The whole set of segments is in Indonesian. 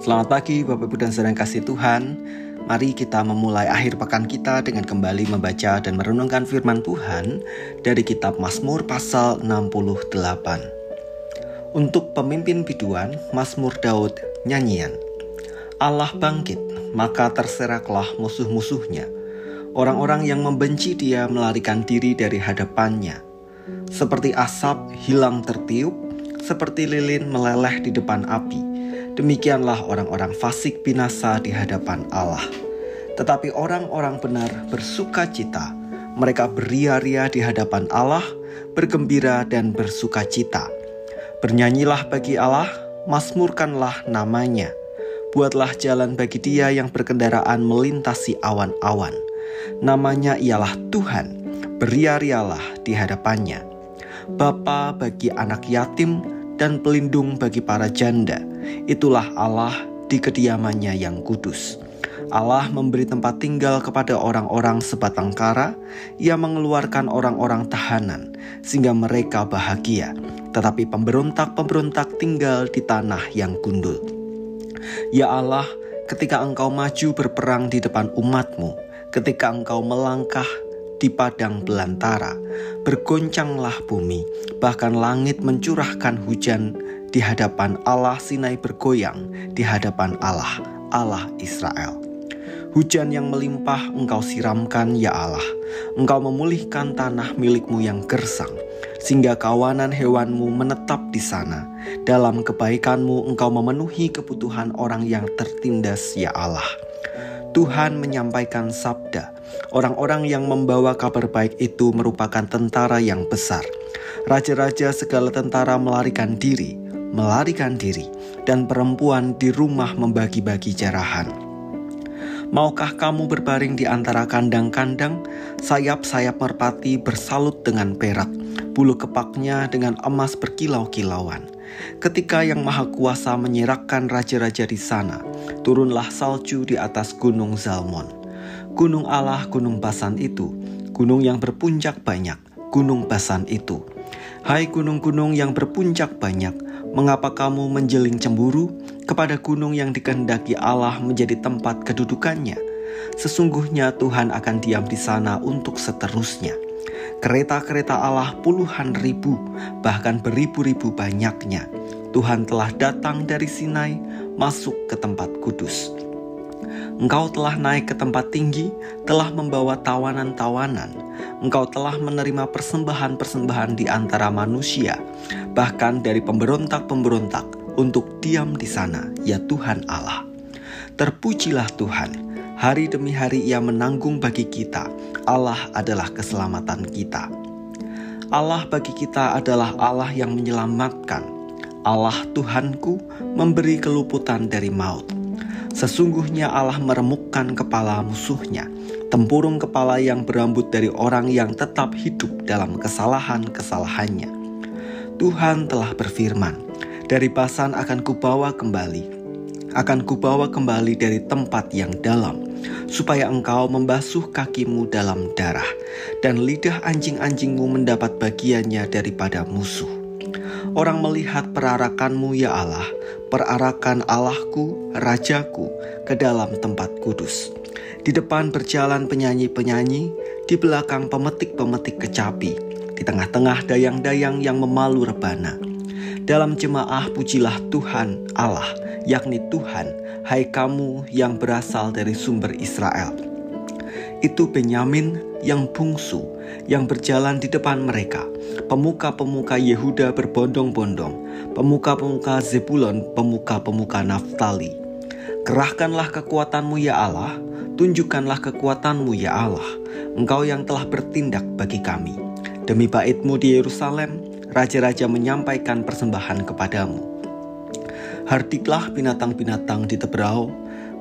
Selamat pagi Bapak Ibu dan Saudara yang kasih Tuhan. Mari kita memulai akhir pekan kita dengan kembali membaca dan merenungkan firman Tuhan dari kitab Mazmur pasal 68. Untuk pemimpin biduan, Mazmur Daud, nyanyian. Allah bangkit, maka terseraklah musuh-musuhnya. Orang-orang yang membenci dia melarikan diri dari hadapannya. Seperti asap hilang tertiup, seperti lilin meleleh di depan api. Demikianlah orang-orang fasik binasa di hadapan Allah. Tetapi orang-orang benar bersuka cita. Mereka beria-ria di hadapan Allah, bergembira dan bersuka cita. Bernyanyilah bagi Allah, mazmurkanlah namanya. Buatlah jalan bagi dia yang berkendaraan melintasi awan-awan. Namanya ialah Tuhan, beria-rialah di hadapannya. Bapa bagi anak yatim dan pelindung bagi para janda. Itulah Allah di kediamannya yang kudus. Allah memberi tempat tinggal kepada orang-orang sebatang kara. Ia mengeluarkan orang-orang tahanan sehingga mereka bahagia. Tetapi pemberontak-pemberontak tinggal di tanah yang gundul. Ya Allah, ketika Engkau maju berperang di depan umat-Mu, ketika Engkau melangkah di padang belantara, bergoncanglah bumi, bahkan langit mencurahkan hujan. Di hadapan Allah Sinai bergoyang, di hadapan Allah, Allah Israel. Hujan yang melimpah Engkau siramkan ya Allah. Engkau memulihkan tanah milikmu yang gersang, sehingga kawanan hewanmu menetap di sana. Dalam kebaikanmu Engkau memenuhi kebutuhan orang yang tertindas ya Allah. Tuhan menyampaikan sabda. Orang-orang yang membawa kabar baik itu merupakan tentara yang besar. Raja-raja segala tentara melarikan diri, dan perempuan di rumah membagi-bagi jarahan. Maukah kamu berbaring di antara kandang-kandang, sayap-sayap merpati bersalut dengan perak, bulu kepaknya dengan emas berkilau-kilauan. Ketika Yang Maha Kuasa menyerahkan raja-raja di sana, turunlah salju di atas gunung Zalmon. Gunung Allah, gunung Basan itu, gunung yang berpuncak banyak, gunung Basan itu. Hai gunung-gunung yang berpuncak banyak, mengapa kamu menjeling cemburu kepada gunung yang dikehendaki Allah menjadi tempat kedudukannya? Sesungguhnya Tuhan akan diam di sana untuk seterusnya. Kereta-kereta Allah puluhan ribu, bahkan beribu-ribu banyaknya. Tuhan telah datang dari Sinai, masuk ke tempat kudus. Engkau telah naik ke tempat tinggi, telah membawa tawanan-tawanan. Engkau telah menerima persembahan-persembahan di antara manusia, bahkan dari pemberontak-pemberontak, untuk diam di sana, ya Tuhan Allah. Terpujilah Tuhan, hari demi hari Ia menanggung bagi kita. Allah adalah keselamatan kita. Allah bagi kita adalah Allah yang menyelamatkan. Allah Tuhanku memberi keluputan dari maut. Sesungguhnya Allah meremukkan kepala musuhnya, tempurung kepala yang berambut dari orang yang tetap hidup dalam kesalahan-kesalahannya. Tuhan telah berfirman, dari Basan akan kubawa kembali dari tempat yang dalam, supaya engkau membasuh kakimu dalam darah, dan lidah anjing-anjingmu mendapat bagiannya daripada musuh. Orang melihat perarakanmu ya Allah, perarakan Allahku, Rajaku, ke dalam tempat kudus. Di depan berjalan penyanyi-penyanyi, di belakang pemetik-pemetik kecapi, di tengah-tengah dayang-dayang yang memalu rebana. Dalam jemaah pujilah Tuhan Allah, yakni Tuhan, hai kamu yang berasal dari sumber Israel. Itu Benyamin yang bungsu, yang berjalan di depan mereka. Pemuka-pemuka Yehuda berbondong-bondong, pemuka-pemuka Zebulon, pemuka-pemuka Naftali. Kerahkanlah kekuatanmu ya Allah, tunjukkanlah kekuatanmu ya Allah, Engkau yang telah bertindak bagi kami. Demi bait-Mu di Yerusalem, raja-raja menyampaikan persembahan kepadamu. Hardiklah binatang-binatang di teberau,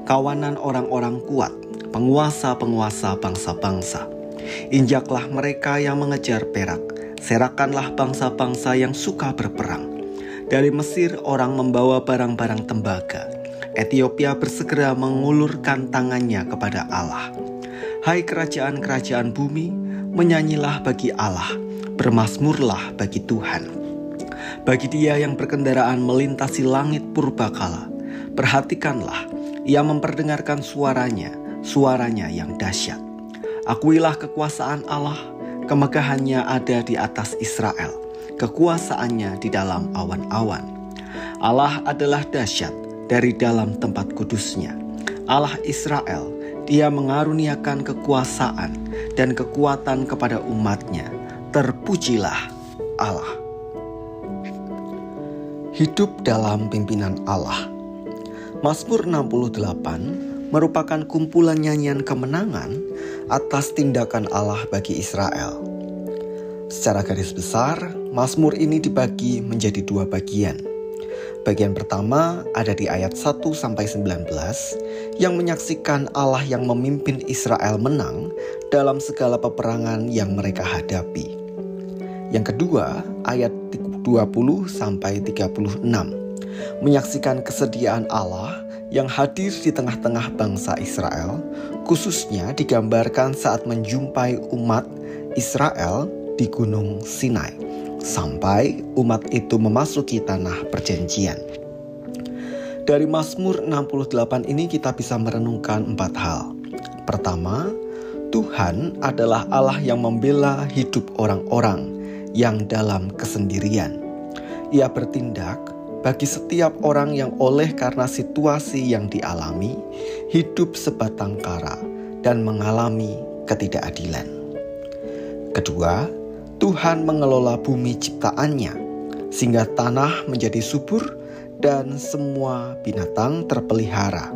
kawanan orang-orang kuat, penguasa-penguasa bangsa-bangsa. Injaklah mereka yang mengejar perak, serakanlah bangsa-bangsa yang suka berperang. Dari Mesir orang membawa barang-barang tembaga. Ethiopia bersegera mengulurkan tangannya kepada Allah. Hai kerajaan-kerajaan bumi, menyanyilah bagi Allah, bermazmurlah bagi Tuhan. Bagi Dia yang berkendaraan melintasi langit purbakala, Perhatikanlah, Ia memperdengarkan suaranya yang dahsyat. Akuilah kekuasaan Allah, kemegahannya ada di atas Israel, kekuasaannya di dalam awan-awan. Allah adalah dahsyat dari dalam tempat kudusnya. Allah Israel, Dia mengaruniakan kekuasaan dan kekuatan kepada umatnya. Terpujilah Allah. Hidup dalam pimpinan Allah. Mazmur 68 merupakan kumpulan nyanyian kemenangan atas tindakan Allah bagi Israel. Secara garis besar, Mazmur ini dibagi menjadi dua bagian. Bagian pertama ada di ayat 1-19 yang menyaksikan Allah yang memimpin Israel menang dalam segala peperangan yang mereka hadapi. Yang kedua, ayat 20-36 menyaksikan kesediaan Allah yang hadir di tengah-tengah bangsa Israel, khususnya digambarkan saat menjumpai umat Israel di Gunung Sinai, sampai umat itu memasuki tanah perjanjian. Dari Mazmur 68 ini kita bisa merenungkan 4 hal. Pertama, Tuhan adalah Allah yang membela hidup orang-orang yang dalam kesendirian. Ia bertindak bagi setiap orang yang oleh karena situasi yang dialami, hidup sebatang kara dan mengalami ketidakadilan. Kedua, Tuhan mengelola bumi ciptaannya, sehingga tanah menjadi subur dan semua binatang terpelihara.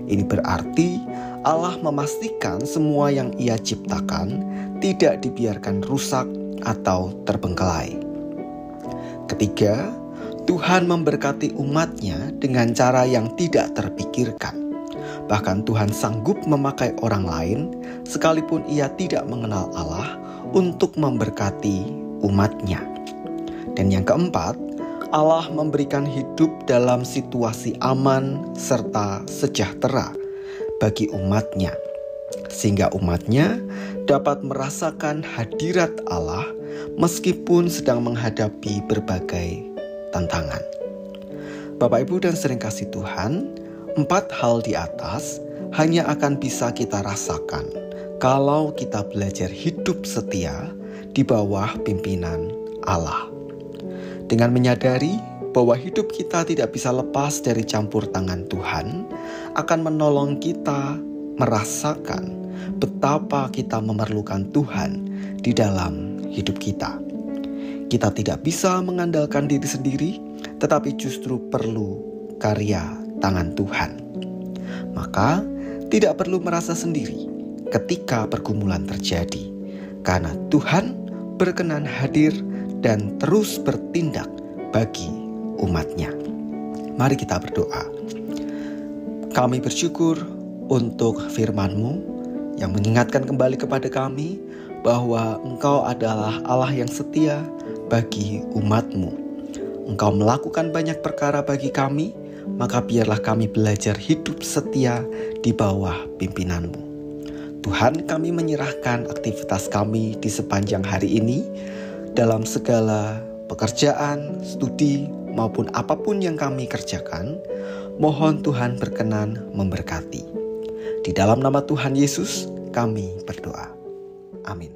Ini berarti Allah memastikan semua yang Ia ciptakan tidak dibiarkan rusak atau terbengkelai. Ketiga, Tuhan memberkati umatnya dengan cara yang tidak terpikirkan. Bahkan Tuhan sanggup memakai orang lain, sekalipun ia tidak mengenal Allah, untuk memberkati umatnya. Dan yang keempat, Allah memberikan hidup dalam situasi aman serta sejahtera bagi umatnya, sehingga umatnya dapat merasakan hadirat Allah meskipun sedang menghadapi berbagai tantangan. Bapak, Ibu, dan sering kasih Tuhan, 4 hal di atas hanya akan bisa kita rasakan kalau kita belajar hidup setia di bawah pimpinan Allah. Dengan menyadari bahwa hidup kita tidak bisa lepas dari campur tangan Tuhan, akan menolong kita merasakan betapa kita memerlukan Tuhan di dalam hidup kita. Kita tidak bisa mengandalkan diri sendiri, tetapi justru perlu karya tangan Tuhan. Maka tidak perlu merasa sendiri ketika pergumulan terjadi, karena Tuhan berkenan hadir dan terus bertindak bagi umatnya. Mari kita berdoa. Kami bersyukur untuk firman-Mu yang mengingatkan kembali kepada kami bahwa Engkau adalah Allah yang setia bagi umat-Mu. Engkau melakukan banyak perkara bagi kami, maka biarlah kami belajar hidup setia di bawah pimpinan-Mu. Tuhan, kami menyerahkan aktivitas kami di sepanjang hari ini dalam segala pekerjaan, studi, maupun apapun yang kami kerjakan. Mohon Tuhan berkenan memberkati. Di dalam nama Tuhan Yesus kami berdoa. Amin.